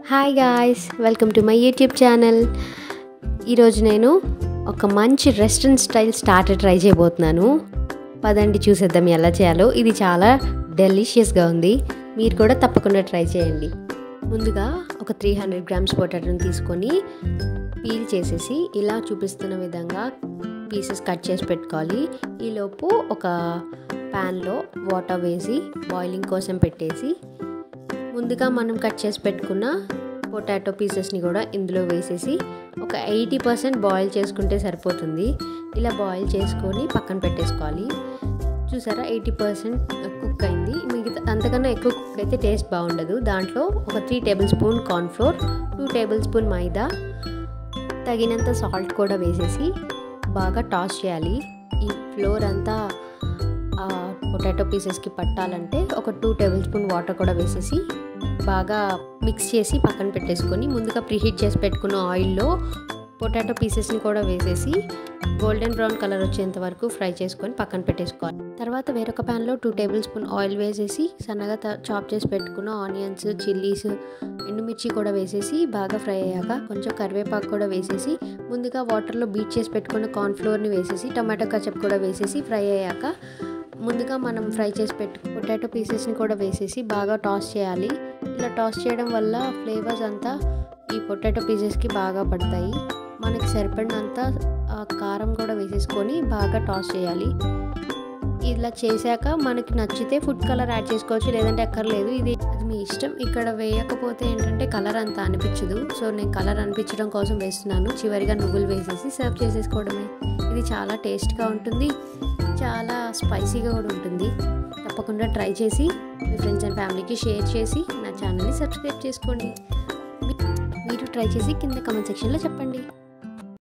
Hi guys, welcome to my YouTube channel. ఈరోజు నేను ఒక మంచి రెస్టారెంట్ స్టైల్ స్టార్టర్ ట్రై చేయబోతున్నాను. పదండి చూసేద్దాం ఎలా చేయాలో. ఇది చాలా డెలిషియస్గా ఉంది. మీరు కూడా తప్పకుండా ట్రై చేయండి. ముందుగా ఒక 300 గ్రామ్స్ పొటాటోని తీసుకొని పీల్ చేసేసి ఇలా చూపిస్తున్న విధంగా పీసెస్ కట్ చేసి పెట్టుకోవాలి. ఈలోపు ఒక ప్యాన్లో వాటర్ వేసి బాయిలింగ్ కోసం పెట్టేసి ముందుగా మనం కట్ చేసి పెట్టుకున్న పొటాటో పీసెస్ని కూడా ఇందులో వేసేసి ఒక 80% బాయిల్ చేసుకుంటే సరిపోతుంది. ఇలా బాయిల్ చేసుకొని పక్కన పెట్టేసుకోవాలి. చూసారా, 80% కుక్ అయింది. మిగతా అంతకన్నా ఎక్కువ కుక్ అయితే టేస్ట్ బాగుండదు. దాంట్లో ఒక 3 tablespoon cornflour, 2 tablespoon maida, తగినంత సాల్ట్ కూడా వేసేసి బాగా టాస్ చేయాలి. ఈ ఫ్లోర్ అంతా పొటాటో పీసెస్కి పట్టాలంటే ఒక 2 టేబుల్ స్పూన్ వాటర్ కూడా వేసేసి బాగా మిక్స్ చేసి పక్కన పెట్టేసుకొని ముందుగా ప్రీహీట్ చేసి పెట్టుకున్న ఆయిల్లో పొటాటో పీసెస్ని కూడా వేసేసి గోల్డెన్ బ్రౌన్ కలర్ వచ్చేంత వరకు ఫ్రై చేసుకొని పక్కన పెట్టేసుకోవాలి. తర్వాత వేరొక ప్యాన్లో 2 టేబుల్ స్పూన్ ఆయిల్ వేసేసి సన్నగా చాప్ చేసి పెట్టుకున్న ఆనియన్స్, చిల్లీస్, ఎండుమిర్చి కూడా వేసేసి బాగా ఫ్రై అయ్యాక కొంచెం కరివేపాకు కూడా వేసేసి ముందుగా వాటర్లో బీట్ చేసి పెట్టుకున్న కార్న్ఫ్లోర్ని వేసేసి టమాటో కచప్ కూడా వేసేసి ఫ్రై అయ్యాక ముందుగా మనం ఫ్రై చేసి పొటాటో పీసెస్ని కూడా వేసేసి బాగా టాస్ చేయాలి. ఇలా టాస్ చేయడం వల్ల ఫ్లేవర్స్ అంతా ఈ పొటాటో పీసెస్కి బాగా పడతాయి. మనకి సరిపడినంత కారం కూడా వేసేసుకొని బాగా టాస్ చేయాలి. ఇలా చేశాక మనకి నచ్చితే ఫుడ్ కలర్ యాడ్ చేసుకోవచ్చు, లేదంటే అక్కర్లేదు. అది మీ ఇష్టం. ఇక్కడ వేయకపోతే ఏంటంటే కలర్ అంత అనిపించదు. సో నేను కలర్ అనిపించడం కోసం వేస్తున్నాను. చివరిగా నువ్వులు వేసేసి సర్వ్ చేసేసుకోవడమే. ఇది చాలా టేస్ట్గా ఉంటుంది, చాలా స్పైసీగా కూడా ఉంటుంది. తప్పకుండా ట్రై చేసి మీ ఫ్రెండ్స్ అండ్ ఫ్యామిలీకి షేర్ చేసి నా ఛానల్ని సబ్స్క్రైబ్ చేసుకోండి. మీరు ట్రై చేసి కింద కామెంట్ సెక్షన్లో చెప్పండి.